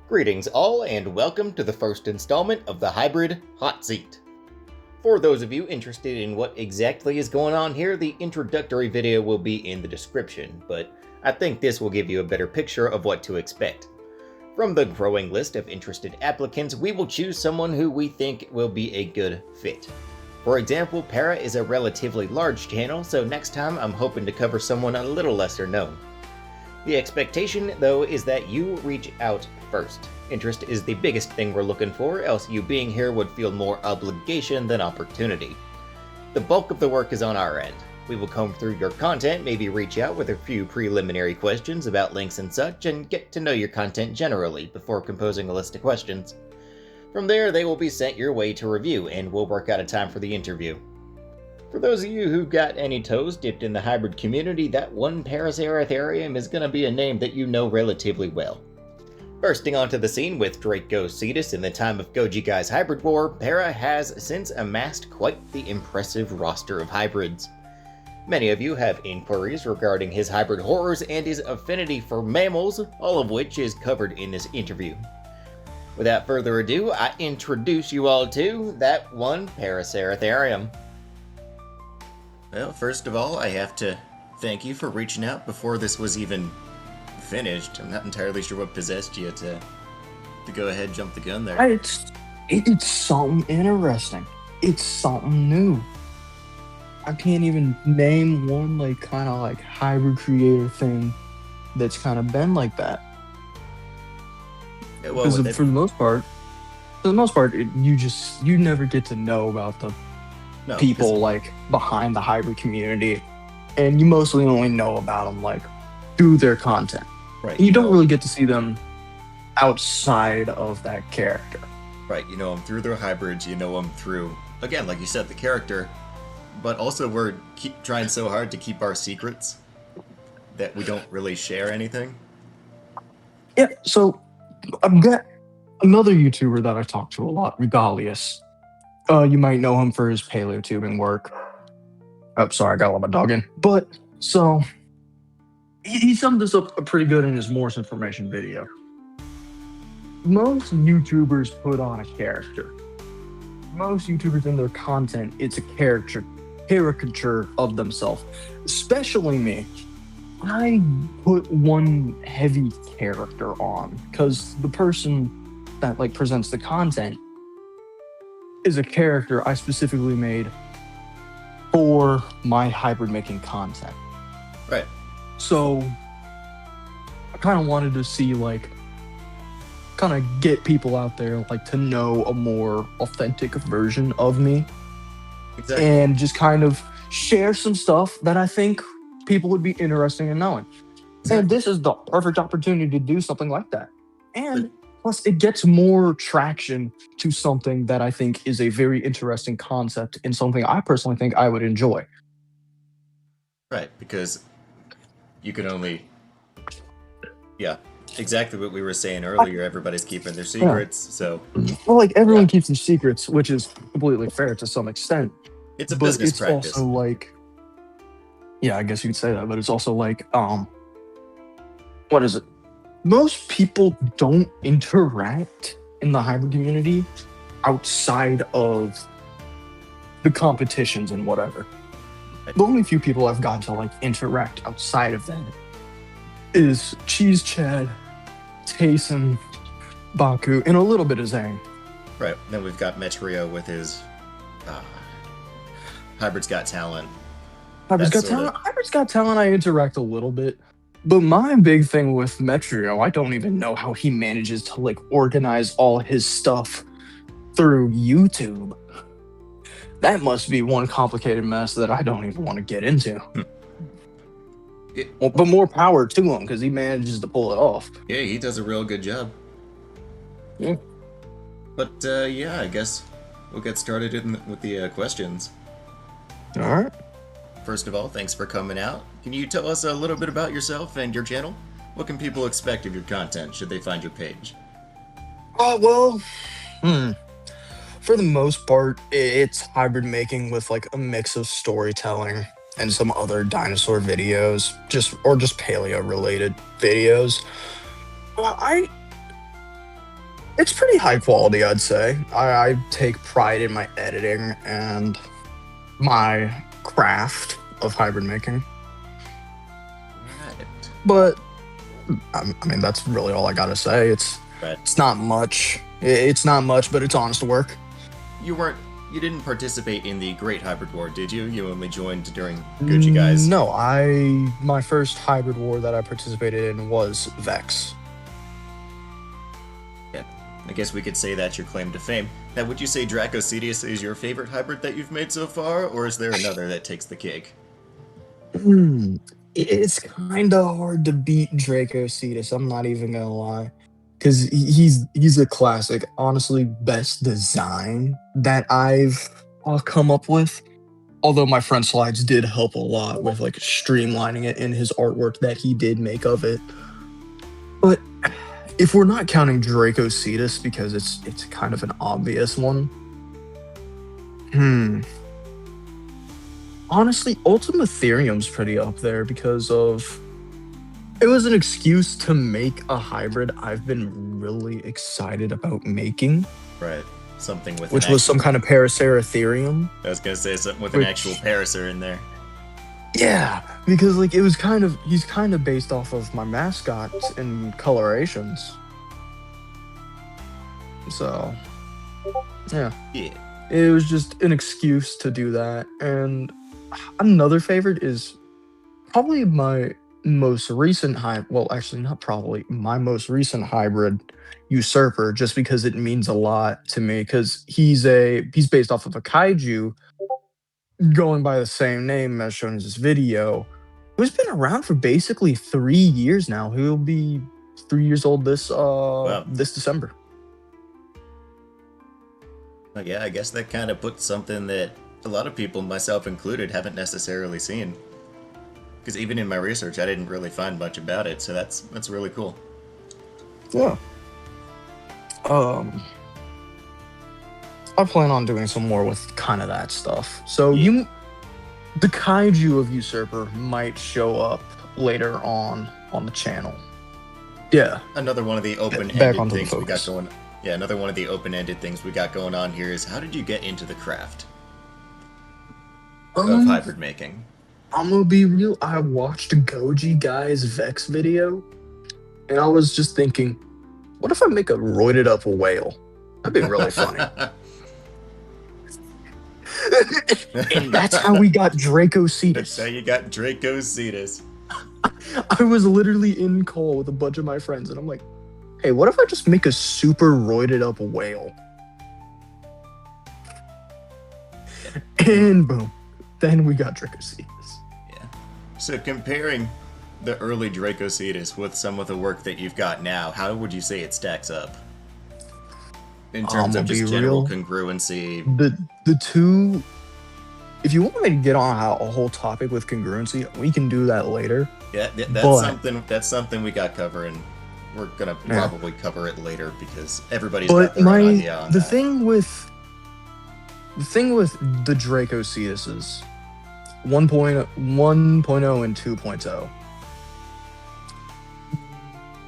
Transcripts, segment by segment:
Greetings all and welcome to the first installment of the hybrid Hot Seat. For those of you interested in what exactly is going on here, the introductory video will be in the description, but I think this will give you a better picture of what to expect. From the growing list of interested applicants, we will choose someone who we think will be a good fit. For example, Para is a relatively large channel, so next time I'm hoping to cover someone a little lesser known. The expectation, though, is that you reach out first. Interest is the biggest thing we're looking for, else you being here would feel more obligation than opportunity. The bulk of the work is on our end. We will comb through your content, maybe reach out with a few preliminary questions about links and such, and get to know your content generally before composing a list of questions. From there, they will be sent your way to review, and we'll work out a time for the interview. For those of you who got any toes dipped in the hybrid community, that one-paracerathirum is going to be a name that you know relatively well. Bursting onto the scene with Draco Cetus in the time of Gojiguy's hybrid war, Para has since amassed quite the impressive roster of hybrids. Many of you have inquiries regarding his hybrid horrors and his affinity for mammals, all of which is covered in this interview. Without further ado, I introduce you all to that one-paracerathirum. Well, first of all, I have to thank you for reaching out before this was even finished. I'm not entirely sure what possessed you to go ahead and jump the gun there. It's something interesting. It's something new. I can't even name one kind of hybrid creator thing that's kind of been like that. Yeah, well, for the most part, you never get to know about the people behind the hybrid community, and you mostly only know about them through their content. Right. You don't really get to see them outside of that character. Right. You know them through their hybrids. You know them through, again, like you said, the character. But also, we're trying so hard to keep our secrets that we don't really share anything. Yeah. So I've got another YouTuber that I talk to a lot, Regalius. You might know him for his paleotubing work. Oh, sorry, I got to let my dog in. But, so, he summed this up pretty good in his Morse information video. Most YouTubers put on a character. Most YouTubers in their content, it's a caricature of themselves. Especially me. I put one heavy character on, because the person that presents the content is a character I specifically made for my hybrid making content. Right. So I kind of wanted to see kind of get people out there to know a more authentic version of me. Exactly. And just kind of share some stuff that I think people would be interested in knowing. Exactly. And this is the perfect opportunity to do something like that. And plus, it gets more traction to something that I think is a very interesting concept and something I personally think I would enjoy. Right, because you can only... Yeah, exactly what we were saying earlier. Everybody's keeping their secrets, so... Well, everyone keeps their secrets, which is completely fair to some extent. It's a business practice. It's also yeah, I guess you could say that, but it's also what is it? Most people don't interact in the hybrid community outside of the competitions and whatever. The only few people I've gotten to interact outside of that is Cheesecad, TaySon, Baku, and a little bit of Zhang. Right. Then we've got Metrio with his Hybrid's Got Talent. Hybrid's Got Talent, I interact a little bit. But my big thing with Metrio, I don't even know how he manages to organize all his stuff through YouTube. That must be one complicated mess that I don't even want to get into. But more power to him, because he manages to pull it off. Yeah, he does a real good job. Yeah. But yeah, I guess we'll get started with the questions. All right. First of all, thanks for coming out. Can you tell us a little bit about yourself and your channel? What can people expect of your content should they find your page? For the most part, it's hybrid making with a mix of storytelling and some other dinosaur videos, just paleo related videos. I It's pretty high quality, I'd say. I take pride in my editing and my craft of hybrid making. Right. But I mean, that's really all I gotta say. It's not much. It's not much, but it's honest work. You didn't participate in the Great Hybrid War, did you? You only joined during Gojiguy's. No, my first hybrid war that I participated in was Vex. Yeah, I guess we could say that's your claim to fame. Now, would you say Draco Cetus is your favorite hybrid that you've made so far, or is there another that takes the cake? It's kind of hard to beat Draco Cetus. I'm not even gonna lie, because he's a classic. Honestly, best design that I've come up with. Although my friend Slides did help a lot with like streamlining it in his artwork that he did make of it. But if we're not counting Draco Cetus because it's kind of an obvious one. Honestly, Ultima Ethereum's pretty up there because of it was an excuse to make a hybrid I've been really excited about making. Right. Something with which was some kind of Paraceratherium. I was gonna say something with an actual Paracer in there. Yeah, because like it was he's kind of based off of my mascot and colorations. So yeah. It was just an excuse to do that. And another favorite is probably my most recent hybrid. Well, actually, not probably. My most recent hybrid, Usurper, just because it means a lot to me. Because he's based off of a kaiju, going by the same name as shown in this video, who's been around for basically 3 years now. He'll be 3 years old this December. Yeah, I guess that kind of puts something that a lot of people, myself included, haven't necessarily seen. Because even in my research, I didn't really find much about it, so that's really cool. Yeah. I plan on doing some more with kind of that stuff. So the kaiju of Usurper might show up later on the channel. Yeah. Another one of the open-ended things we got going. Yeah, another one of the open-ended things we got going on here is how did you get into the craft of hybrid making? I'm gonna be real. I watched Gojiguy's Vex video, and I was just thinking, what if I make a roided up whale? That'd be really funny. And that's how we got Draco Cetus. That's how you got Draco Cetus. I was literally in call with a bunch of my friends, and I'm like, hey, what if I just make a super roided up whale? And boom. Then we got Draco Cetus. Yeah. So comparing the early Draco Cetus with some of the work that you've got now, how would you say it stacks up? In terms of just general congruency. The two, if you want me to get on a whole topic with congruency, we can do that later. Yeah, that's something we got covering. We're gonna probably cover it later because everybody's got their own idea on the that. thing with the Draco Cetuses, 1.0 and 2.0,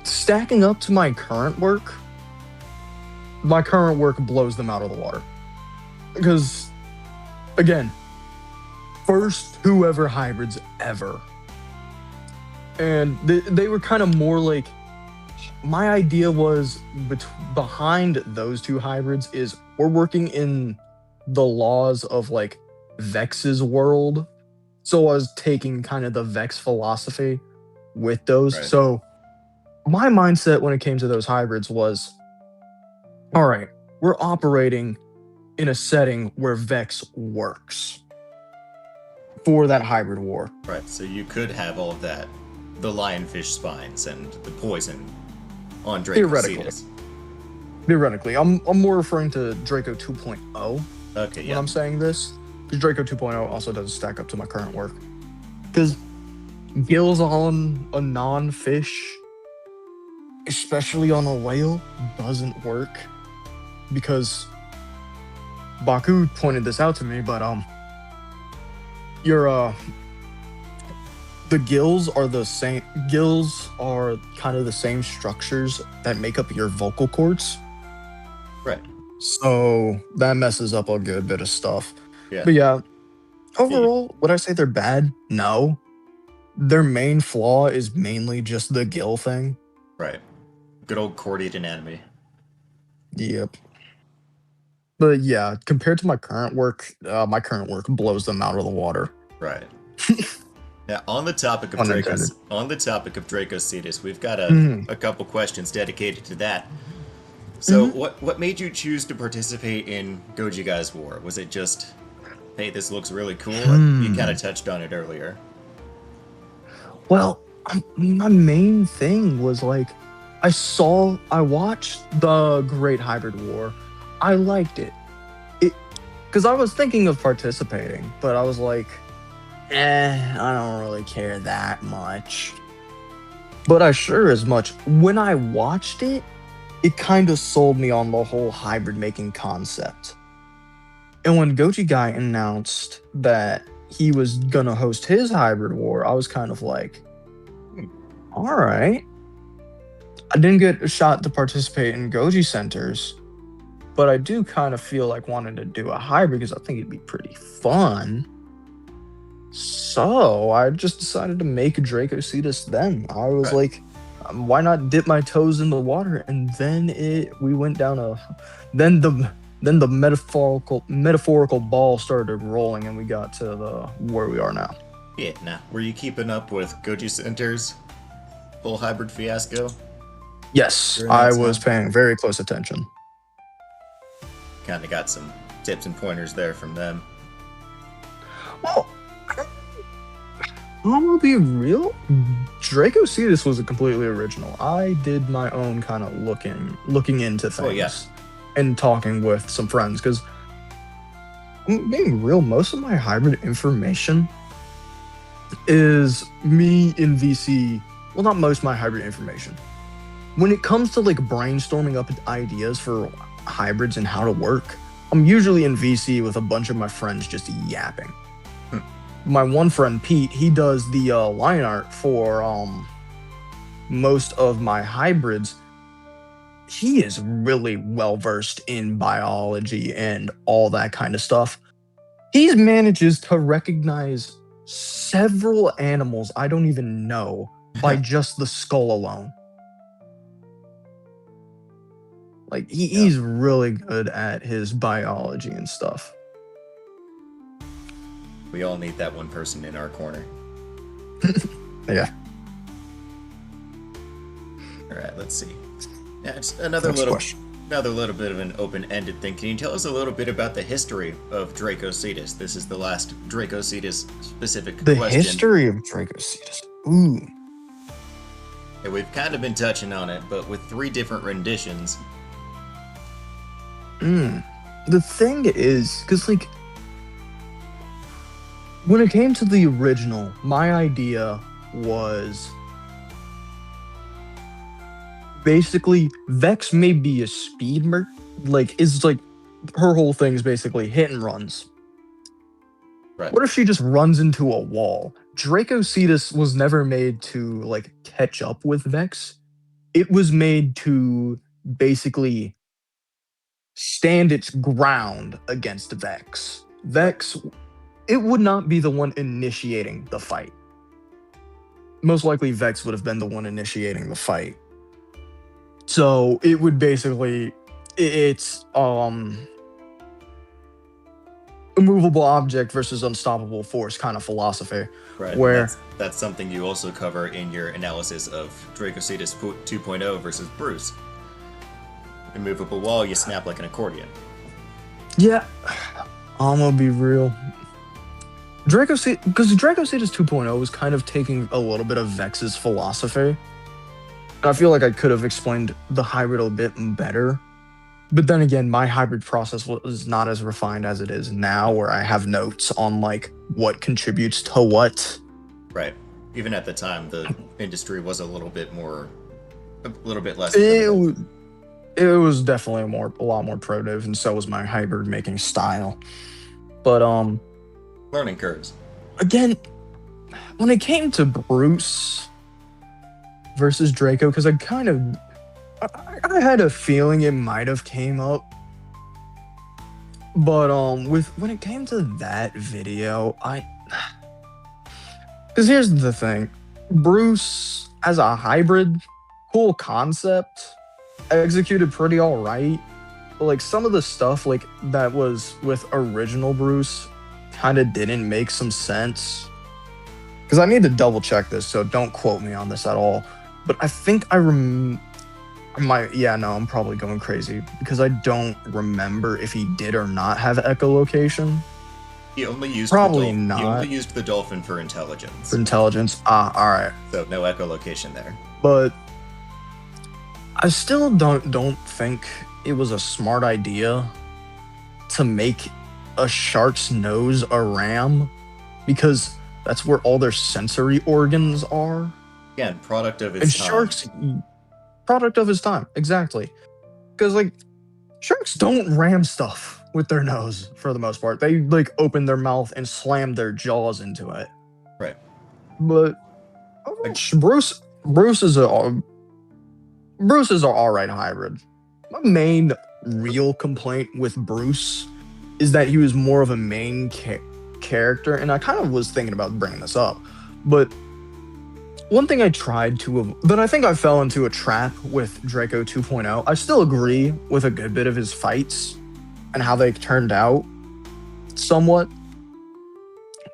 stacking up to my current work blows them out of the water. Because, again, first whoever hybrids ever. And they were kind of more like, my idea was behind those two hybrids is we're working in the laws of like Vex's world. So I was taking kind of the Vex philosophy with those. Right. So my mindset when it came to those hybrids was, all right, we're operating in a setting where Vex works for that hybrid war. Right, so you could have all of that, the lionfish spines and the poison on Draco Cetus. Theoretically, I'm more referring to Draco 2.0. Okay, yeah. When I'm saying this, because Draco 2.0 also doesn't stack up to my current work. Because gills on a non-fish, especially on a whale, doesn't work. Because Baku pointed this out to me, but the gills are the same. Gills are kind of the same structures that make up your vocal cords. Right. So that messes up a good bit of stuff. Yeah. But yeah, overall, would I say they're bad? No. Their main flaw is mainly just the gill thing. Right. Good old chordate anatomy. Yep. But yeah, compared to my current work blows them out of the water. Right. Now, on the topic of Unintended. Dracocetus, we've got Mhm. a couple questions dedicated to that. So, Mhm. what made you choose to participate in Gojiguy's war? Was it just, hey, this looks really cool? You kind of touched on it earlier. Well, my main thing was like, I watched the Great Hybrid War. I liked it. Because I was thinking of participating, but I was like, I don't really care that much. But I sure as much. When I watched it, it kind of sold me on the whole hybrid making concept. And when Gojiguy announced that he was gonna host his hybrid war, I was kind of like, all right. I didn't get a shot to participate in Gojicenters, but I do kind of feel like wanting to do a hybrid because I think it'd be pretty fun. So I just decided to make a Draco Cetus then. I was like, why not dip my toes in the water? And then we went down then the metaphorical ball started rolling and we got to where we are now. Yeah, now, were you keeping up with Gojicenter's full hybrid fiasco? Yes, I was paying very close attention. Kind of got some tips and pointers there from them. Well, I'm gonna be real. Draco Cetus was a completely original. I did my own kind of looking into things and talking with some friends because I'm being real. Most of my hybrid information is me in VC. Well, not most of my hybrid information. When it comes to like brainstorming up ideas for hybrids and how to work, I'm usually in VC with a bunch of my friends just yapping. My one friend Pete, he does the line art for most of my hybrids. He is really well versed in biology and all that kind of stuff. He manages to recognize several animals I don't even know by just the skull alone. Like he's really good at his biology and stuff. We all need that one person in our corner. Yeah. All right, let's see. Yeah, it's another little bit of an open-ended thing. Can you tell us a little bit about the history of Draco Cetus? This is the last Draco Cetus specific question. The history of Draco Cetus. Ooh. Yeah, we've kind of been touching on it, but with 3 different renditions. The thing is, because like, when it came to the original, my idea was basically Vex may be a speed is like her whole thing is basically hit and runs. Right. What if she just runs into a wall? Draco Cetus was never made to like catch up with Vex. It was made to basically stand its ground against Vex. Vex, it would not be the one initiating the fight. Most likely Vex would have been the one initiating the fight. So it would basically, it's immovable object versus unstoppable force kind of philosophy. Right. Where that's something you also cover in your analysis of Dracocetus 2.0 versus Bruce. Immovable wall, you snap like an accordion. Yeah, I'm gonna be real. Because Dracocetus 2.0 was kind of taking a little bit of Vex's philosophy. I feel like I could have explained the hybrid a bit better. But then again, my hybrid process was not as refined as it is now, where I have notes on like what contributes to what. Right. Even at the time, the industry was a little bit less. It was definitely a lot more primitive, and so was my hybrid making style. But learning curves. Again, when it came to Bruce versus Draco, because I had a feeling it might have came up, but when it came to that video, because here's the thing, Bruce as a hybrid, cool concept, executed pretty all right. But like some of the stuff like that was with original Bruce kind of didn't make some sense. Because I need to double check this, so don't quote me on this at all. But I think I'm probably going crazy because I don't remember if he did or not have echolocation. He only used Probably not. He only used the dolphin for intelligence. All right. So no echolocation there. But I still don't think it was a smart idea to make a shark's nose a ram, because that's where all their sensory organs are. Again, product of its time. Sharks, product of his time, exactly. Because like sharks don't ram stuff with their nose for the most part. They like open their mouth and slam their jaws into it. Right. But Bruce is a all right hybrid. My main real complaint with Bruce is that he was more of a main character, and I kind of was thinking about bringing this up, but one thing I tried to, but I think I fell into a trap with Draco 2.0. I still agree with a good bit of his fights and how they turned out somewhat,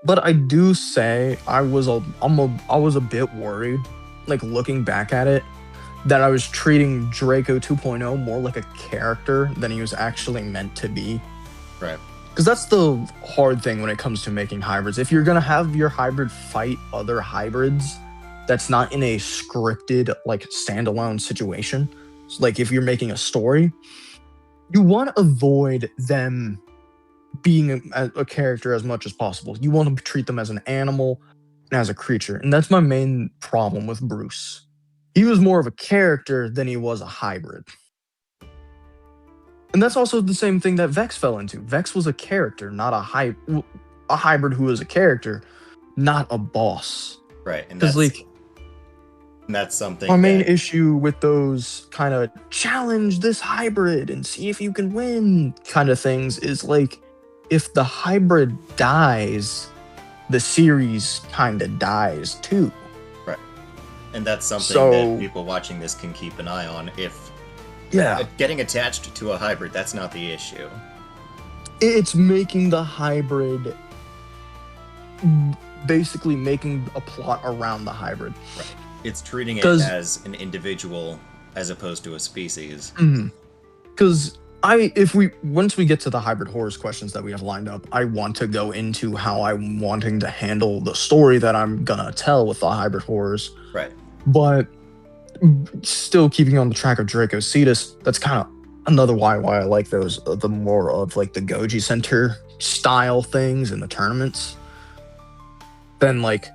but I do say I was a bit worried, like looking back at it, that I was treating Draco 2.0 more like a character than he was actually meant to be. Right. Because that's the hard thing when it comes to making hybrids. If you're going to have your hybrid fight other hybrids, that's not in a scripted, like, standalone situation. So, like, if you're making a story, you want to avoid them being a character as much as possible. You want to treat them as an animal and as a creature. And that's my main problem with Bruce. He was more of a character than he was a hybrid. And that's also the same thing that Vex fell into. Vex was a character, not a hybrid who was a character, not a boss. Right, and that's something. Our main issue with those kind of challenge this hybrid and see if you can win kind of things is like, if the hybrid dies, the series kind of dies too. Right, and that's something that people watching this can keep an eye on. Getting attached to a hybrid, that's not the issue. It's making the hybrid, basically making a plot around the hybrid. Right. It's treating it as an individual as opposed to a species. Because once we get to the hybrid horrors questions that we have lined up, I want to go into how I'm wanting to handle the story that I'm gonna tell with the hybrid horrors. Right. But still keeping on the track of Draco Cetus, that's kind of another why I like those, the more of like the Gojicenter style things in the tournaments. Then like,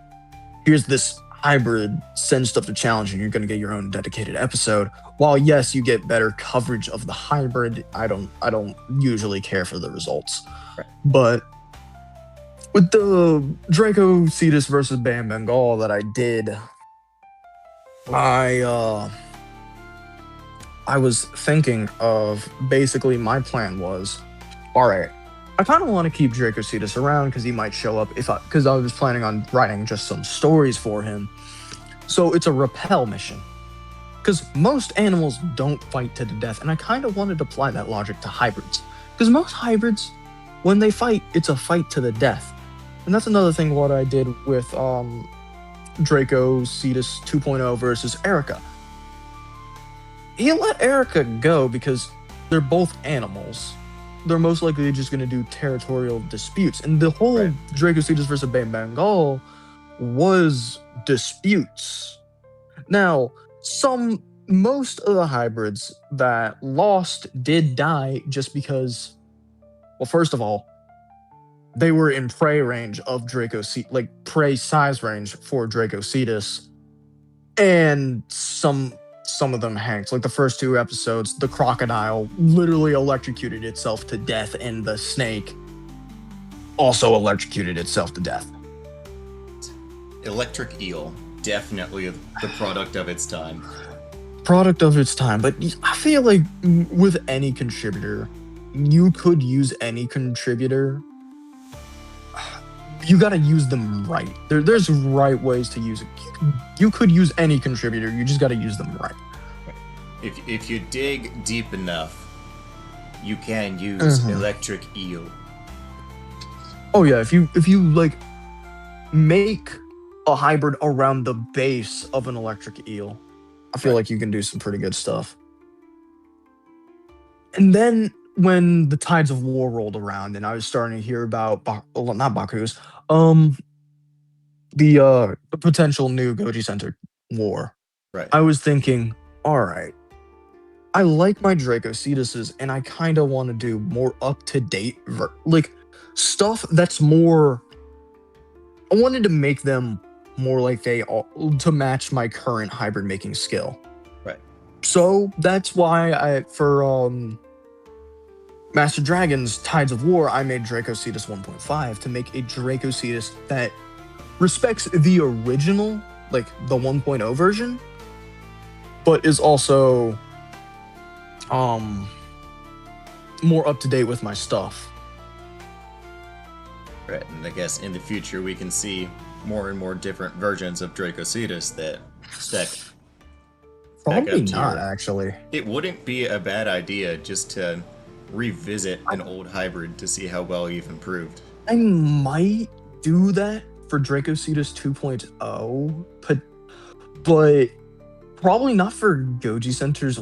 here's this hybrid, send stuff to challenge and you're going to get your own dedicated episode. While yes, you get better coverage of the hybrid, I don't usually care for the results. Right. But with the Draco Cetus versus Bam Bengal that I did, I was thinking of, basically my plan was, all right, I kind of want to keep Draco Cetus around because he might show up because I was planning on writing just some stories for him. So it's a repel mission. Because most animals don't fight to the death, and I kind of wanted to apply that logic to hybrids. Because most hybrids, when they fight, it's a fight to the death. And that's another thing what I did with Draco Cetus 2.0 versus Erica. He let Erica go because they're both animals. They're most likely just going to do territorial disputes. And the whole Draco Cetus versus Bam Bengal was disputes. Now, most of the hybrids that lost did die just because, well, first of all, they were in prey range of Draco Cetus, like prey size range for Draco Cetus, and some of them hanked. Like the first two episodes, the crocodile literally electrocuted itself to death, and the snake also electrocuted itself to death. Electric eel, definitely the product of its time. product of its time, but I feel like with any contributor, you could use any contributor. You got to use them right. There's right ways to use it. You could use any contributor. You just got to use them right. If you dig deep enough, you can use electric eel. Oh yeah, if you like make a hybrid around the base of an electric eel, I feel like you can do some pretty good stuff. And then when the Tides of War rolled around and I was starting to hear about not Baku's, the potential new Gojicenter war. Right. I was thinking, all right, I like my Draco Cetuses and I kind of want to do more up-to-date like stuff that's more. I wanted to make them more like they are to match my current hybrid making skill. Right. So that's why for Master Dragon's Tides of War, I made Dracocetus 1.5 to make a Dracocetus that respects the original, like the 1.0 version, but is also more up to date with my stuff. Right, and I guess in the future we can see more and more different versions of Dracocetus that stack. Probably not, actually. It wouldn't be a bad idea just to revisit an old hybrid to see how well you've improved. I might do that for Dracocetus 2.0, but probably not for Gojicenter's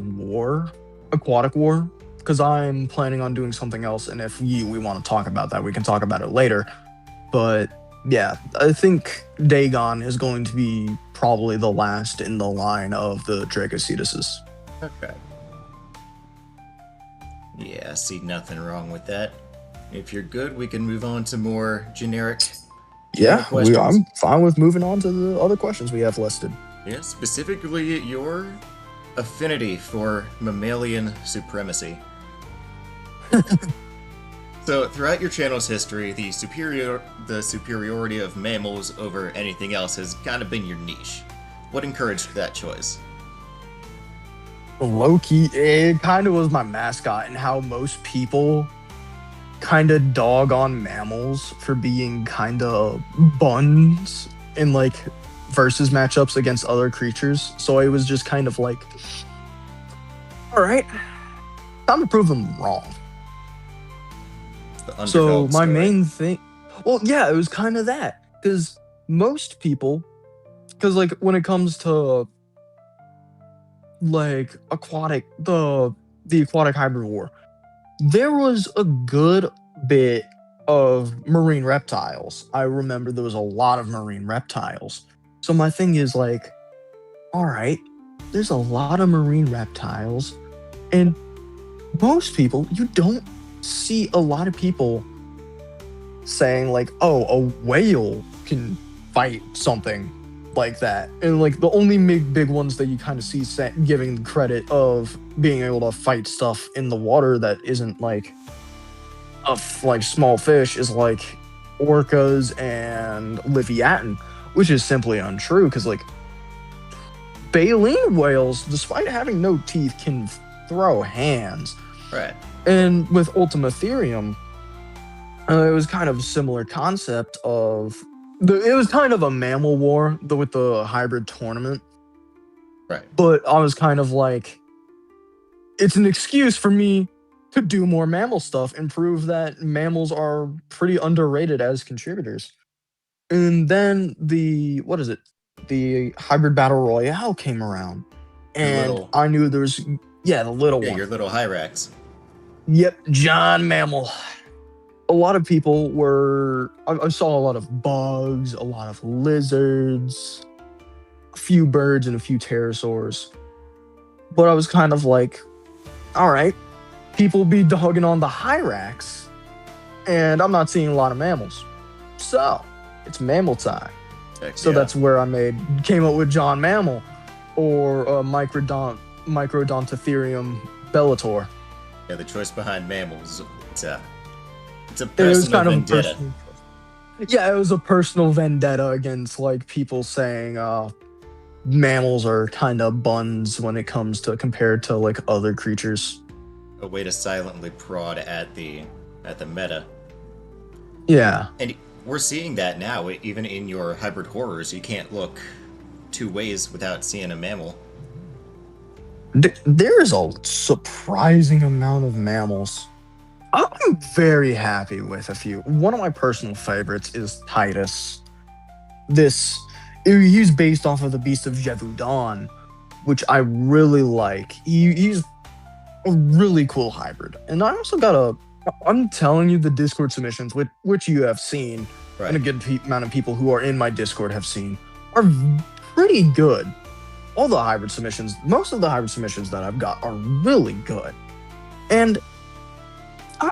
Aquatic War, because I'm planning on doing something else, and if we want to talk about that, we can talk about it later. But yeah, I think Dagon is going to be probably the last in the line of the Dracocetuses. Okay. Yeah, I see nothing wrong with that. If you're good, we can move on to more generic questions. I'm fine with moving on to the other questions we have listed. Yeah, specifically your affinity for mammalian supremacy. So, throughout your channel's history, the superiority of mammals over anything else has kind of been your niche. What encouraged that choice? Low-key, it kind of was my mascot, and how most people kind of dog on mammals for being kind of buns in like versus matchups against other creatures. So it was just kind of like, all right, time to prove them wrong. So my main thing, well, yeah, it was kind of that, because most people, because like when it comes to like the aquatic hybrid war, there was a good bit of marine reptiles. I remember there was a lot of marine reptiles. So my thing is like, all right, there's a lot of marine reptiles, and most people, you don't see a lot of people saying like, oh, a whale can fight something like that. And like the only big ones that you kind of see giving credit of being able to fight stuff in the water that isn't like like small fish is like orcas and Leviathan, which is simply untrue, because like baleen whales, despite having no teeth, can throw hands. Right. And with Ultimatherium, it was kind of a similar concept of it was kind of a mammal war with the hybrid tournament. Right. But I was kind of like, it's an excuse for me to do more mammal stuff and prove that mammals are pretty underrated as contributors. And then the hybrid battle royale came around, and I knew there was the little one. Your little Hyrax. Yep, John Mammal. A lot of people were. I saw a lot of bugs, a lot of lizards, a few birds, and a few pterosaurs. But I was kind of like, all right, people be dogging on the Hyrax, and I'm not seeing a lot of mammals. So it's mammal time. So that's where I came up with John Mammal, or Microdontotherium Bellator. Yeah, the choice behind mammals, it's a personal vendetta. It was a personal vendetta against like people saying mammals are kind of buns when it comes to compared to like other creatures. A way to silently prod at the meta. Yeah. And we're seeing that now, even in your hybrid horrors. You can't look two ways without seeing a mammal. There is a surprising amount of mammals. I'm very happy with a few. One of my personal favorites is Titus. He's based off of the Beast of Gévaudan, which I really like. He's a really cool hybrid. And I also got I'm telling you, the Discord submissions, which you have seen, Right. and a good amount of people who are in my Discord have seen, are pretty good. All the hybrid submissions, most of the hybrid submissions that I've got are really good. And I'm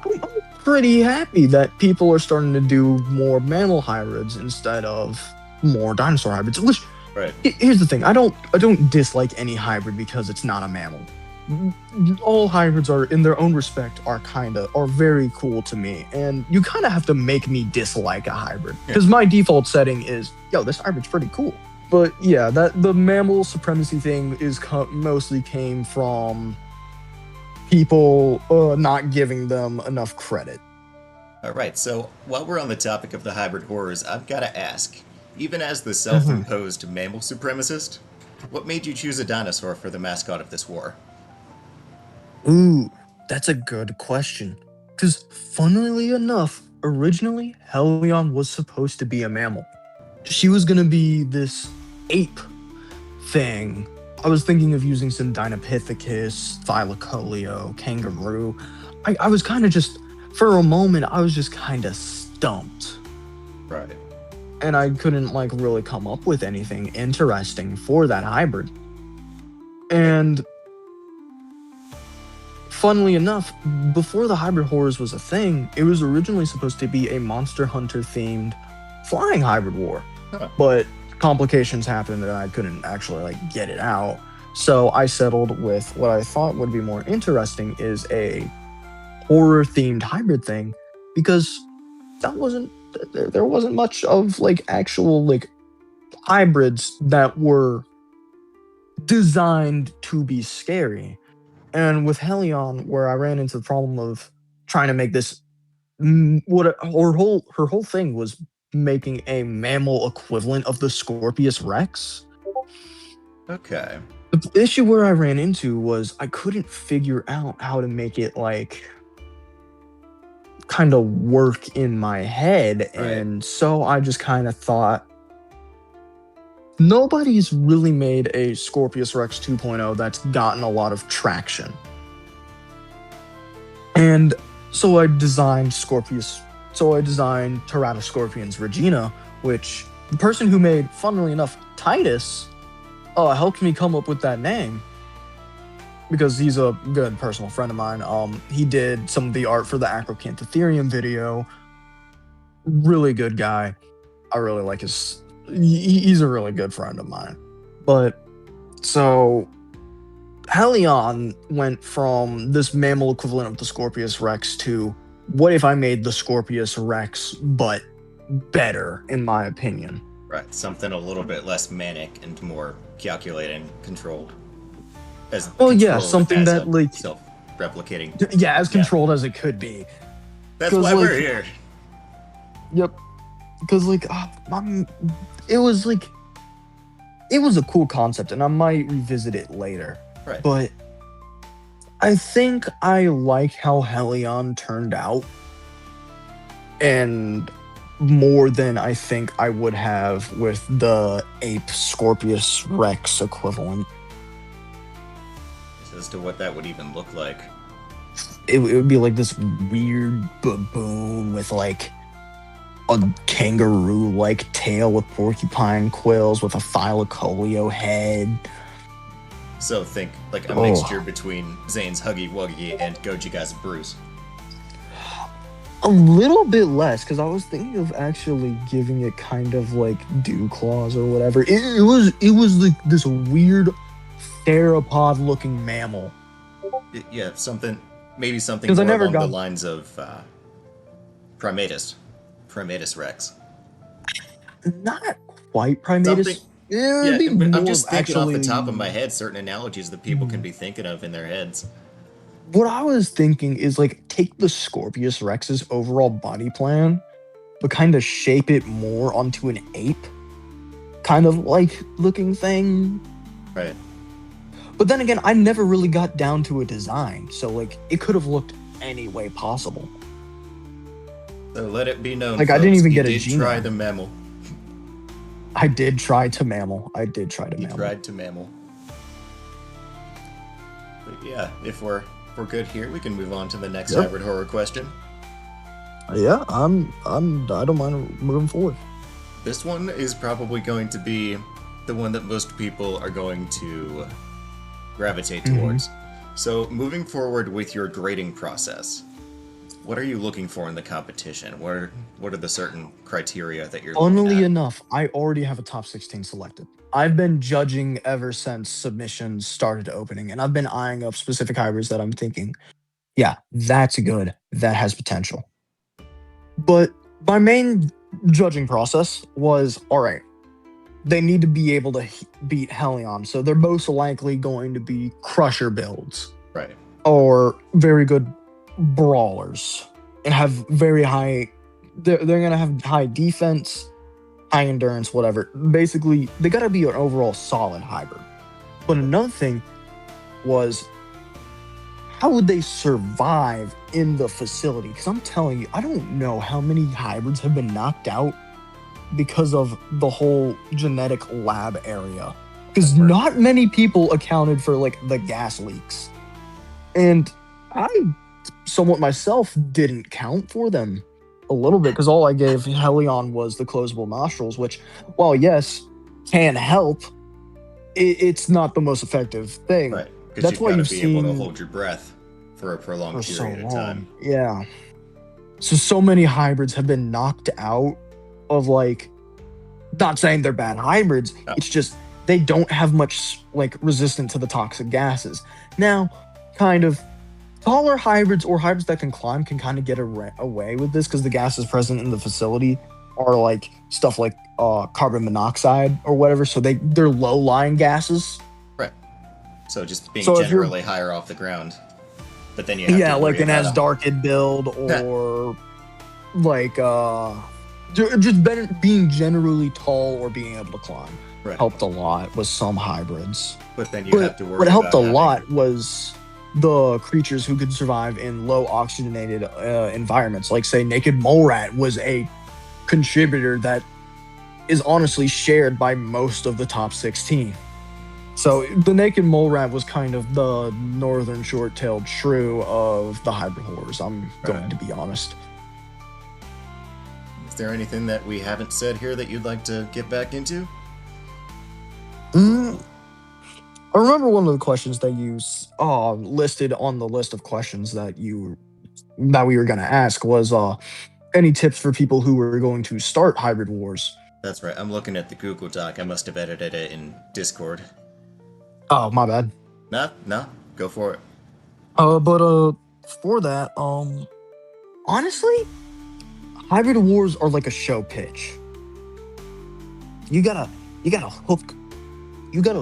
pretty happy that people are starting to do more mammal hybrids instead of more dinosaur hybrids. Which, right. Here's the thing: I don't dislike any hybrid because it's not a mammal. All hybrids are, in their own respect, are very cool to me, and you kind of have to make me dislike a hybrid because my default setting is, yo, this hybrid's pretty cool. But yeah, that the mammal supremacy thing is mostly came from people not giving them enough credit. All right, so while we're on the topic of the hybrid horrors, I've got to ask, even as the self-imposed mammal supremacist, what made you choose a dinosaur for the mascot of this war? Ooh, that's a good question. Because funnily enough, originally, Helion was supposed to be a mammal. She was going to be this ape thing. I was thinking of using some Dinopithecus, Thylacoleo, kangaroo. I was kind of just, for a moment, I was just kind of stumped. Right. And I couldn't like really come up with anything interesting for that hybrid. And funnily enough, before the hybrid horrors was a thing, it was originally supposed to be a Monster Hunter themed flying hybrid war. Huh. But complications happened and I couldn't actually like get it out. So I settled with what I thought would be more interesting, is a horror themed hybrid thing, because there wasn't much of like actual like hybrids that were designed to be scary. And with Helion, where I ran into the problem of trying to make this, her whole thing was making a mammal equivalent of the Scorpius Rex. Okay. The issue where I ran into was I couldn't figure out how to make it like kind of work in my head. Right. And so I just kind of thought, nobody's really made a Scorpius Rex 2.0 that's gotten a lot of traction. And so I designed Teratoscorpions Regina, which the person who made, funnily enough, Titus, helped me come up with that name, because he's a good personal friend of mine. He did some of the art for the Acrocanthotherium video. Really good guy. I really like he's a really good friend of mine. But so Helion went from this mammal equivalent of the Scorpius Rex to, what if I made the Scorpius Rex but better, in my opinion. Right, something a little bit less manic and more calculating, controlled. Something that like self-replicating. Yeah, as controlled as it could be. That's why we're here. Yep. Because like, it was a cool concept, and I might revisit it later. Right. But I think I like how Helion turned out, and more than I think I would have with the ape Scorpius Rex equivalent. As to what that would even look like. It would be like this weird baboon with like a kangaroo-like tail with porcupine quills with a Thylacoleo head. So think like a mixture between Zane's Huggy Wuggy and Gojiguy's Bruce. A little bit less, because I was thinking of actually giving it kind of like dew claws or whatever. It was like this weird theropod-looking mammal. Yeah, maybe something more along the lines of Primatus Rex. Not quite Primatus. It would Yeah, be but I'm more just thinking off the actually. top of my head certain analogies that people can be thinking of in their heads. What I was thinking is like take the Scorpius Rex's overall body plan, but kind of shape it more onto an ape, kind of like looking thing. Right. But then again, I never really got down to a design, so like it could have looked any way possible. So let it be known, Like folks, I didn't even you get a did G try man. the mammal. I did try to mammal. I did try to You mammal. tried to mammal. But yeah, if we're good here, we can move on to the next Yep. hybrid horror question. Yeah, I don't mind moving forward. This one is probably going to be the one that most people are going to gravitate towards. So, moving forward with your grading process, what are you looking for in the competition? What are the certain criteria that you're looking Funnily at? enough, I already have a top 16 selected. I've been judging ever since submissions started opening, and I've been eyeing up specific hybrids that I'm thinking, yeah, that's good. That has potential. But my main judging process was all right, they need to be able to beat Helion, so they're most likely going to be crusher builds Right. or very good brawlers and have very high. They're gonna have high defense, high endurance, whatever. Basically, they gotta be an overall solid hybrid. But another thing was how would they survive in the facility? Because I'm telling you, I don't know how many hybrids have been knocked out because of the whole genetic lab area. Because not many people accounted for like the gas leaks. And I somewhat myself didn't count for them a little bit because all I gave Helion was the closable nostrils, which, while yes, can help, it's not the most effective thing. Right. Because That's you've why got you've to be able to seen hold your breath for a prolonged for so period of time. long. Yeah. So many hybrids have been knocked out of like, not saying they're bad hybrids. No. It's just they don't have much like resistance to the toxic gases. Now, kind of taller hybrids or hybrids that can climb can kind of get away with this because the gases present in the facility are like stuff like carbon monoxide or whatever. So they're low lying gases. Right. So just being So if you're- generally higher off the ground. But then you have Yeah, to like worry an about Asdarkid build or like just being generally tall or being able to climb Right. helped a lot with some hybrids. But then you have to worry What helped about a lot was the creatures who could survive in low oxygenated environments. Like say Naked Mole Rat was a contributor that is honestly shared by most of the top 16. So the Naked Mole Rat was kind of the northern short-tailed shrew of the hybrid horrors, I'm going to be honest. Is there anything that we haven't said here that you'd like to get back into? I remember one of the questions that you listed on the list of questions that we were going to ask was any tips for people who were going to start hybrid wars. That's right. I'm looking at the Google Doc. I must have edited it in Discord. Oh, my bad. No, go for it. But for that, honestly, hybrid wars are like a show pitch. You gotta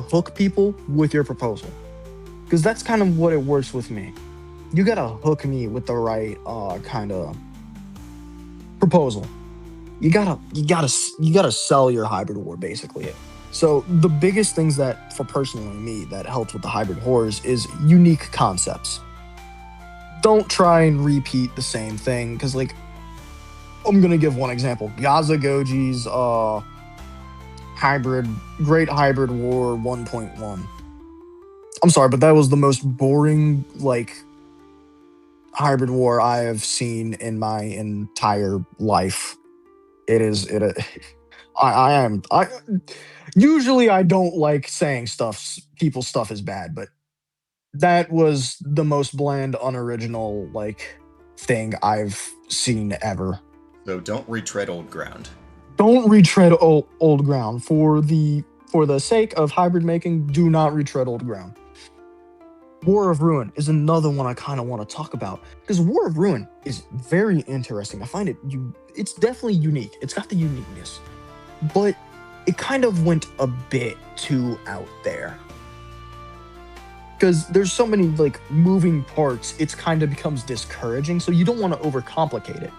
hook people with your proposal, because that's kind of what it works with me. You gotta hook me with the right kind of proposal. You gotta sell your hybrid war basically. So the biggest things that, for personally me, that helped with the hybrid horrors is unique concepts. Don't try and repeat the same thing, because like, I'm gonna give one example. Gojiguy's Great Hybrid War 1.1. I'm sorry, but that was the most boring like hybrid war I have seen in my entire life. I usually I don't like saying people's stuff is bad, but that was the most bland, unoriginal like thing I've seen ever. So don't retread old ground. Don't retread old ground. For the sake of hybrid making, do not retread old ground. War of Ruin is another one I kind of want to talk about, because War of Ruin is very interesting. I find it's definitely unique. It's got the uniqueness, but it kind of went a bit too out there. Because there's so many like moving parts, it's kind of becomes discouraging. So you don't want to overcomplicate it.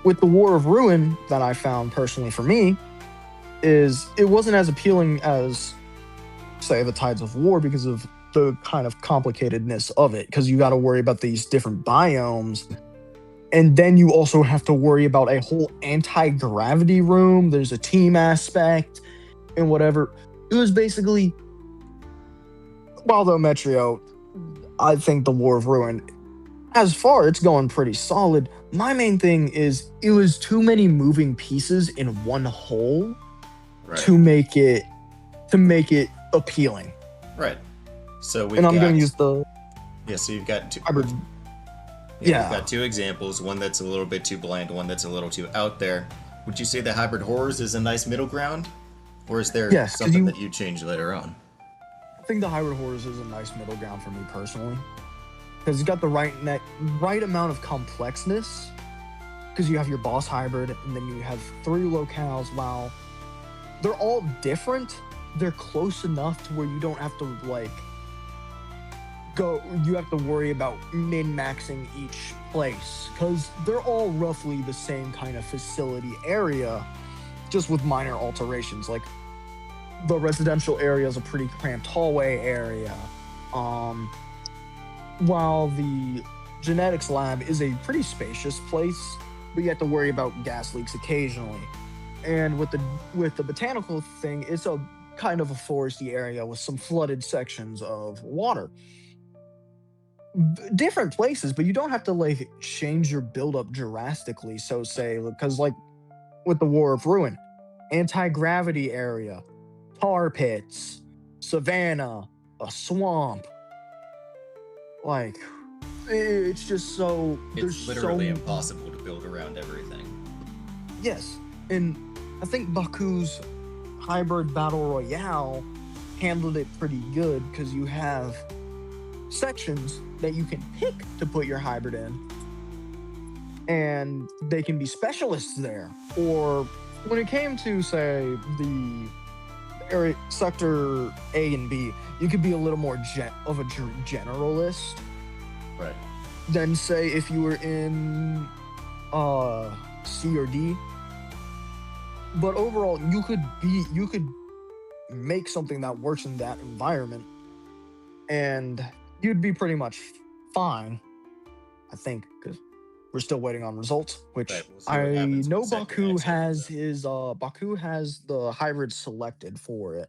With the War of Ruin that I found personally for me, is it wasn't as appealing as, say, the Tides of War because of the kind of complicatedness of it. Because you got to worry about these different biomes. And then you also have to worry about a whole anti-gravity room. There's a team aspect and whatever. It was basically, while though Metrio, I think the War of Ruin, as far it's going pretty solid. My main thing is it was too many moving pieces in one whole to make it appealing. Right. So I'm going to use the so you've got two. hybrid. You've got two examples. One that's a little bit too bland. One that's a little too out there. Would you say the hybrid horrors is a nice middle ground, or is there something that you change later on? I think the hybrid horrors is a nice middle ground for me personally, because you got the right amount of complexness. Because you have your boss hybrid, and then you have 3 locales. While they're all different, they're close enough to where you don't have to like you have to worry about min-maxing each place, because they're all roughly the same kind of facility area, just with minor alterations. Like the residential area is a pretty cramped hallway area, while the genetics lab is a pretty spacious place, but you have to worry about gas leaks occasionally. And with the botanical thing, it's a kind of a foresty area with some flooded sections of water. Different places, but you don't have to like change your build-up drastically. So say, because like with the War of Ruin, anti-gravity area, tar pits, savanna, a swamp. Like, it's just so... It's literally impossible to build around everything. Yes, and I think Baku's hybrid battle royale handled it pretty good, because you have sections that you can pick to put your hybrid in, and they can be specialists there. Or when it came to, say, the area sector A and B, you could be a little more of a generalist, right, than say if you were in C or D. But overall, you could make something that works in that environment, and you'd be pretty much fine, I think, because we're still waiting on results, which I know Baku has Baku has the hybrid selected for it.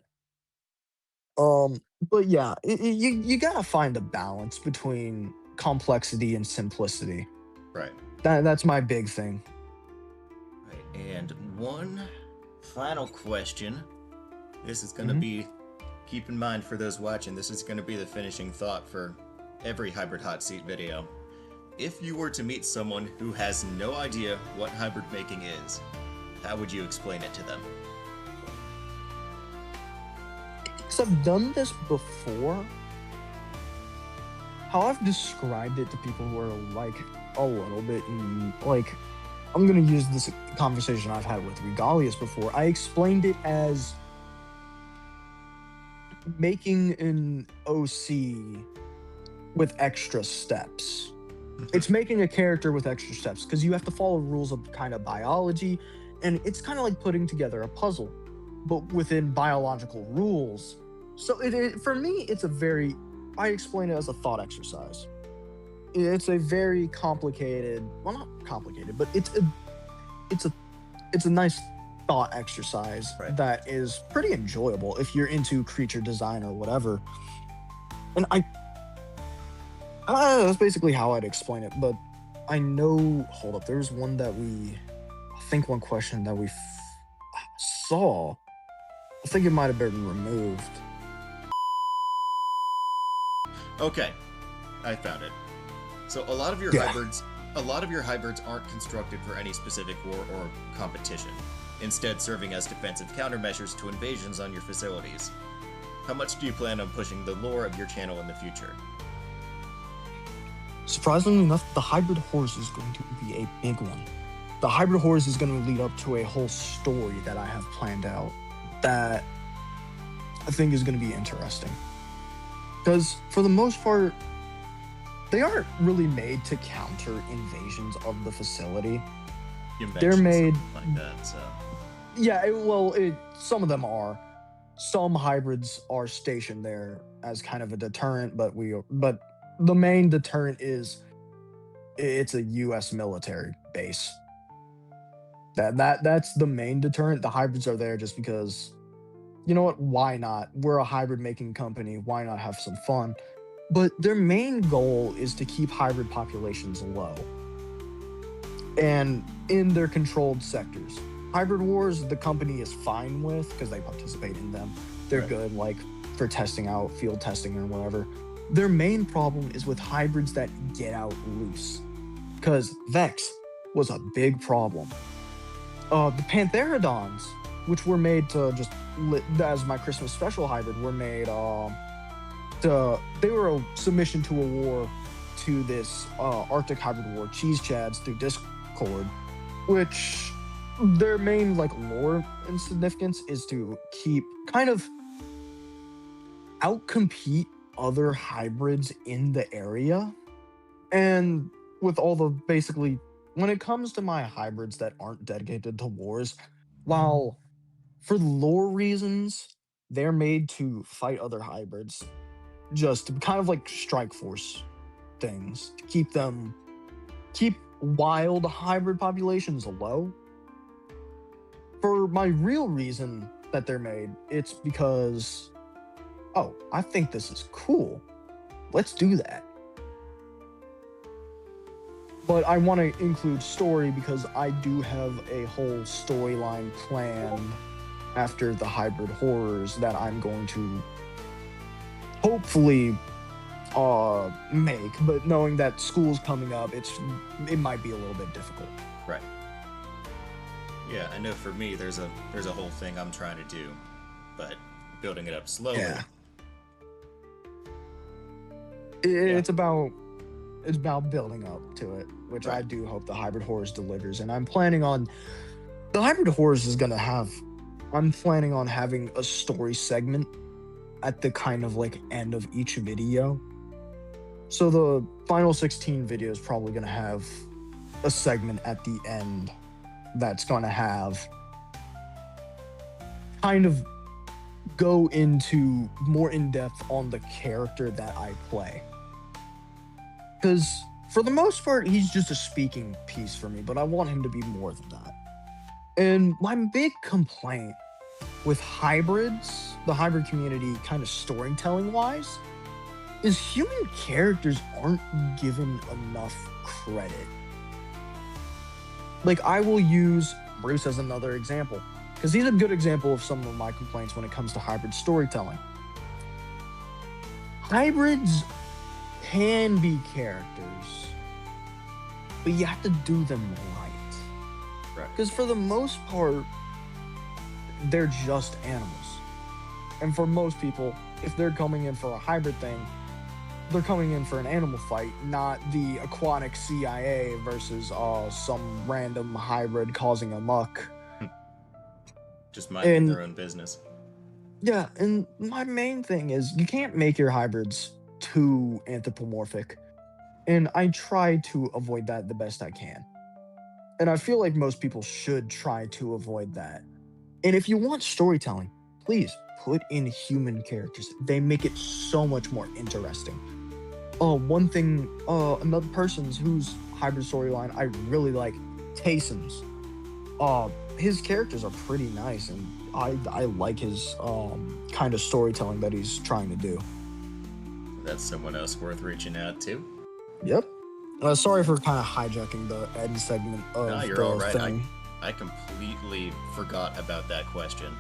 But yeah, you gotta find a balance between complexity and simplicity. Right. That's my big thing. Right. And one final question. This is gonna be, keep in mind for those watching, this is gonna be the finishing thought for every hybrid hot seat video. If you were to meet someone who has no idea what hybrid making is, how would you explain it to them? So I've done this before. How I've described it to people who are like a little bit like, I'm gonna use this conversation I've had with Regalius before. I explained it as making an OC with extra steps. It's making a character with extra steps, because you have to follow rules of kind of biology, and it's kind of like putting together a puzzle, but within biological rules. So for me, I explain it as a thought exercise. It's a very complicated, well, not complicated, but it's a nice thought exercise that is pretty enjoyable if you're into creature design or whatever. And that's basically how I'd explain it. But I know, hold up, there's one question that we saw. I think it might have been removed. Okay, I found it. So a lot of your hybrids aren't constructed for any specific war or competition, instead serving as defensive countermeasures to invasions on your facilities. How much do you plan on pushing the lore of your channel in the future? Surprisingly enough, the hybrid horse is going to be a big one. the hybrid horse is going to lead up to a whole story that I have planned out that I think is going to be interesting. Because for the most part, they aren't really made to counter invasions of the facility. They're made like that, so. Yeah, some of them are. Some hybrids are stationed there as kind of a deterrent, but the main deterrent is it's a U.S. military base. That's the main deterrent. The hybrids are there just because, you know what? Why not? We're a hybrid making company. Why not have some fun? But their main goal is to keep hybrid populations low and in their controlled sectors. Hybrid wars, the company is fine with because they participate in them. They're Right. good, like for testing out, field testing or whatever. Their main problem is with hybrids that get out loose, because Vex was a big problem. The Pantherodons, which were made to just as my Christmas special hybrid, were made they were a submission to a war to this Arctic hybrid war, Cheesecads, through Discord, which their main lore and significance is to keep kind of outcompete other hybrids in the area. And with all the basically, when it comes to my hybrids that aren't dedicated to wars, while for lore reasons they're made to fight other hybrids, just kind of like strike force things to keep wild hybrid populations low. For my real reason that they're made, it's because, oh, I think this is cool. Let's do that. But I want to include story because I do have a whole storyline planned after the hybrid horrors that I'm going to hopefully make. But knowing that school's coming up, it might be a little bit difficult. Right. Yeah, I know for me there's a whole thing I'm trying to do, but building it up slowly. Yeah. It's about building up to it, which Right. I do hope the hybrid horrors delivers. And I'm planning on the hybrid horrors is gonna have. I'm planning on having a story segment at the kind of end of each video. So the final 16 video is probably gonna have a segment at the end that's gonna have kind of go into more in depth on the character that I play. Because for the most part, he's just a speaking piece for me, but I want him to be more than that. And my big complaint with hybrids, the hybrid community kind of storytelling wise, is human characters aren't given enough credit. I will use Bruce as another example, because he's a good example of some of my complaints when it comes to hybrid storytelling. Hybrids can be characters, but you have to do them right. Right. Because for the most part, they're just animals. And for most people, if they're coming in for a hybrid thing, they're coming in for an animal fight, not the aquatic CIA versus some random hybrid causing a muck. Just minding And- their own business. Yeah, and my main thing is you can't make your hybrids too anthropomorphic. And I try to avoid that the best I can. And I feel like most people should try to avoid that. And if you want storytelling, please put in human characters. They make it so much more interesting. One thing, another person's whose hybrid storyline I really like, TaySon's. His characters are pretty nice, and I like his kind of storytelling that he's trying to do. That's someone else worth reaching out to. Yep. Sorry for kind of hijacking the end segment of No, you're the all right. thing. I completely forgot about that question.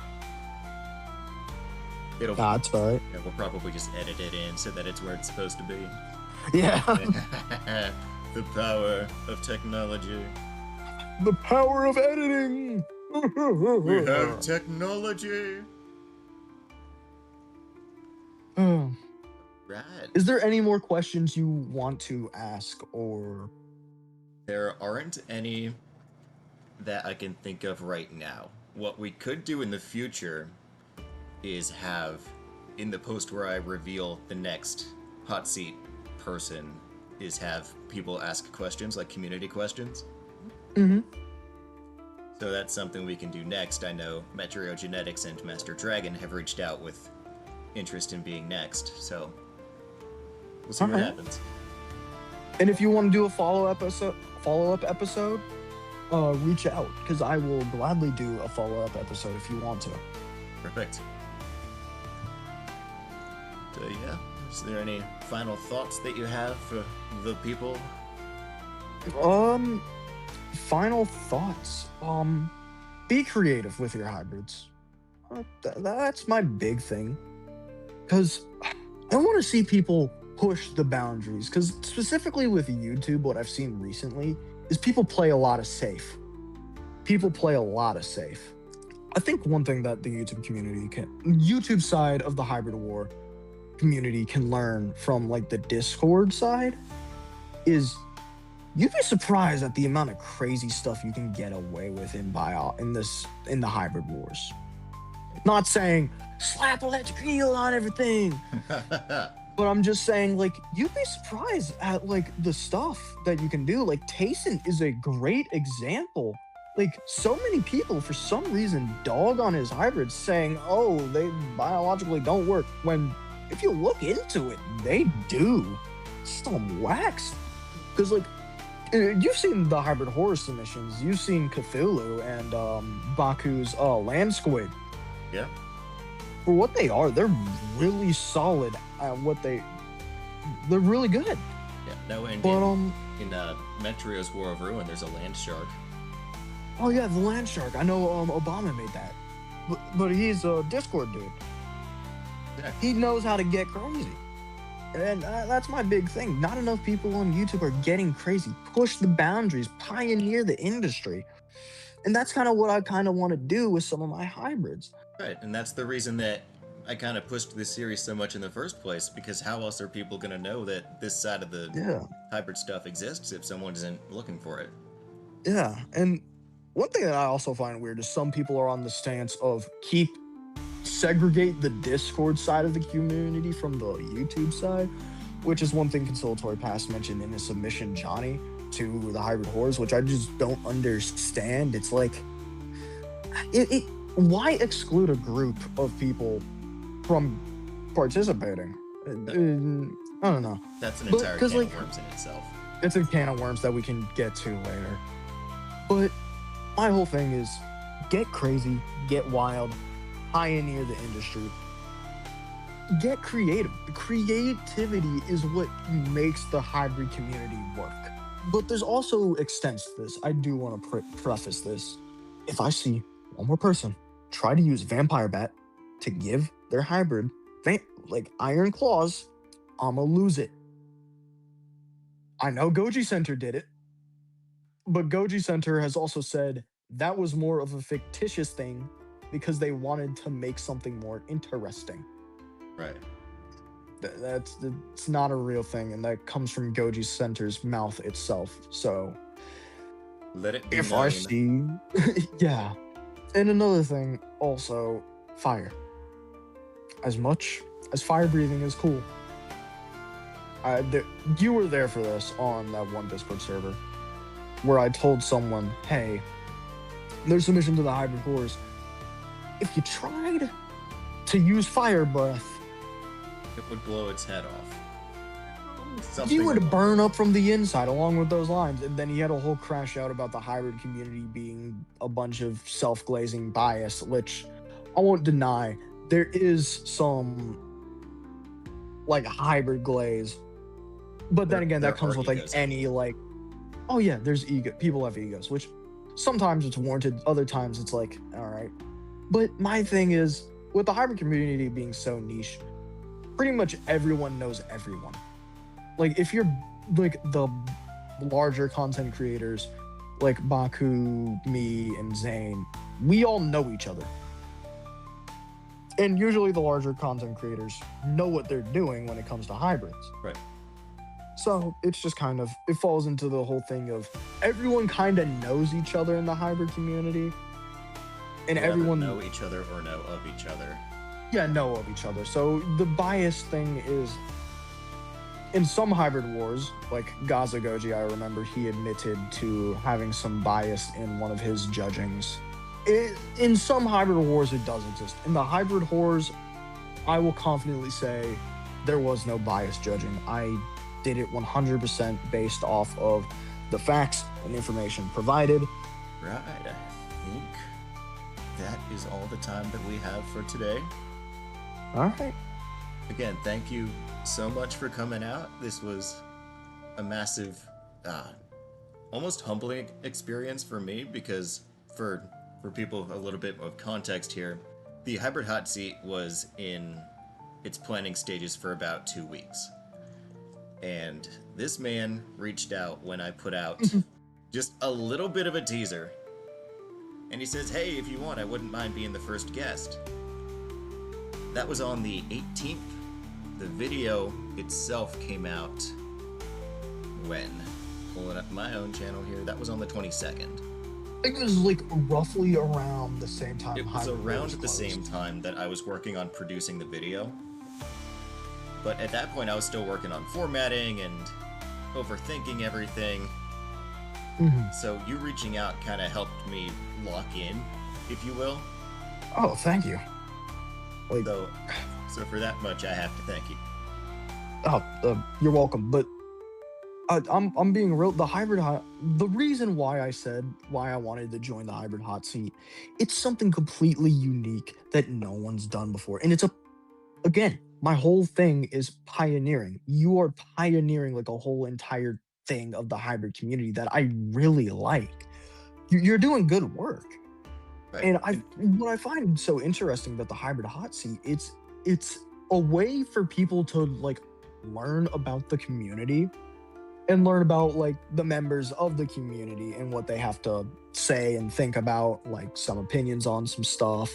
It'll It's all right. we'll probably just edit it in so that it's where it's supposed to be. Yeah. The power of technology. The power of editing. We have technology. Right. Is there any more questions you want to ask, or? There aren't any that I can think of right now. What we could do in the future is have, in the post where I reveal the next hot seat person, is have people ask questions, like community questions. Mm-hmm. So that's something we can do next. I know Metriogenetics and Master Dragon have reached out with interest in being next, so we'll see what happens. And if you want to do a follow-up episode, reach out, because I will gladly do a follow-up episode if you want to. Perfect. So yeah, is there any final thoughts that you have for the people? Final thoughts. Be creative with your hybrids. That's my big thing. Because I want to see people push the boundaries. Because specifically with YouTube, what I've seen recently is people play a lot of safe. I think one thing that the YouTube side of the hybrid war community can learn from like the Discord side is you'd be surprised at the amount of crazy stuff you can get away with in the hybrid wars. Not saying slap electric eel on everything, but I'm just saying, like, you'd be surprised at like the stuff that you can do. Like TaySon is a great example. Like, so many people for some reason dog on his hybrids, saying, oh, they biologically don't work, when if you look into it, they do. Some wax. Because like, you've seen the hybrid horror submissions. You've seen Cthulhu and Baku's land squid. Yeah. For what they are, they're really solid at what they're really good. Yeah. No, and but, in Metrio's War of Ruin, there's a land shark. Oh yeah, the land shark. I know Obama made that. But he's a Discord dude. Yeah. He knows how to get crazy. And that's my big thing. Not enough people on YouTube are getting crazy. Push the boundaries, pioneer the industry. And that's kind of what I kind of want to do with some of my hybrids. Right, and that's the reason that I kind of pushed this series so much in the first place, because how else are people going to know that this side of the hybrid stuff exists if someone isn't looking for it? Yeah, and one thing that I also find weird is some people are on the stance of segregate the Discord side of the community from the YouTube side, which is one thing Conciliatory Past mentioned in his submission, Johnny, to the hybrid horrors, which I just don't understand. It's like, why exclude a group of people from participating? I don't know. That's an entire can of worms in itself. It's a can of worms that we can get to later. But my whole thing is get crazy, get wild, pioneer the industry, get creative. The creativity is what makes the hybrid community work. But there's also extents to this. I do want to preface this. If I see one more person try to use Vampire Bat to give their hybrid like iron claws, I'ma lose it. I know Gojicenter did it, but Gojicenter has also said that was more of a fictitious thing because they wanted to make something more interesting. Right. It's not a real thing, and that comes from Gojicenter's mouth itself. So let it be if known. I see, yeah. And another thing, also, fire. As much as fire breathing is cool, you were there for this on that one Discord server where I told someone, hey, there's submission to the hybrid horrors. If you tried to use fire breath, it would blow its head off. You would burn up from the inside along with those lines. And then he had a whole crash out about the hybrid community being a bunch of self-glazing bias, which I won't deny. There is some like hybrid glaze. But then again, that comes with like any like, oh yeah, there's ego. People have egos, which sometimes it's warranted. Other times it's like, all right. But my thing is, with the hybrid community being so niche, pretty much everyone knows everyone. Like if you're like the larger content creators, like Baku, me, and Zane, we all know each other. And usually the larger content creators know what they're doing when it comes to hybrids. Right. So it's just kind of, it falls into the whole thing of everyone kind of knows each other in the hybrid community. And Whether everyone know each other or know of each other. Yeah, know of each other. So the bias thing is, in some hybrid wars, like Gojiguy, I remember he admitted to having some bias in one of his judgings. In some hybrid wars, it does exist. In the hybrid wars, I will confidently say there was no bias judging. I did it 100% based off of the facts and information provided. Right, I think that is all the time that we have for today. All right. Again, thank you so much for coming out. This was a massive, almost humbling experience for me, because for people a little bit of context here, the hybrid hot seat was in its planning stages for about 2 weeks. And this man reached out when I put out just a little bit of a teaser. And he says, hey, if you want, I wouldn't mind being the first guest. That was on the 18th. The video itself came out when? Pulling up my own channel here. That was on the 22nd. I think it was like roughly around the same time. It was around the same time that I was working on producing the video. But at that point, I was still working on formatting and overthinking everything. So you reaching out kind of helped me lock in, if you will. Oh, thank you. Like, So for that much, I have to thank you. You're welcome. But I'm being real. The reason why I wanted to join the hybrid hot seat, it's something completely unique that no one's done before, and again, my whole thing is pioneering. You are pioneering like a whole entire thing of the hybrid community that I really like. You're doing good work. Right. And what I find so interesting about the hybrid hot seat, it's a way for people to like learn about the community and learn about like the members of the community and what they have to say and think about, like some opinions on some stuff,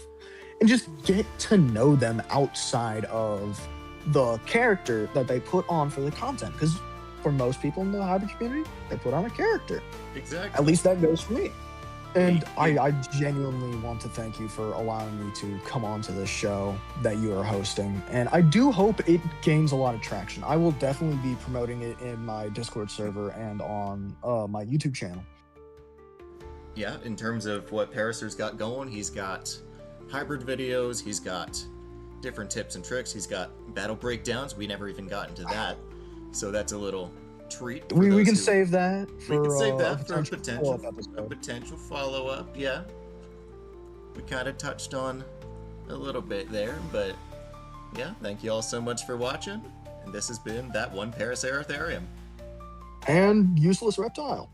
and just get to know them outside of the character that they put on for the content. Because for most people in the hybrid community, they put on a character. Exactly. At least that goes for me. And I genuinely want to thank you for allowing me to come on to this show that you are hosting. And I do hope it gains a lot of traction. I will definitely be promoting it in my Discord server and on my YouTube channel. Yeah, in terms of what Paracer's got going, he's got hybrid videos, he's got different tips and tricks, he's got battle breakdowns. We never even got into that. So that's a little treat. We can save that for a potential follow-up. Yeah, we kind of touched on a little bit there, but yeah, thank you all so much for watching, and this has been that one Paraceratherium and useless reptile.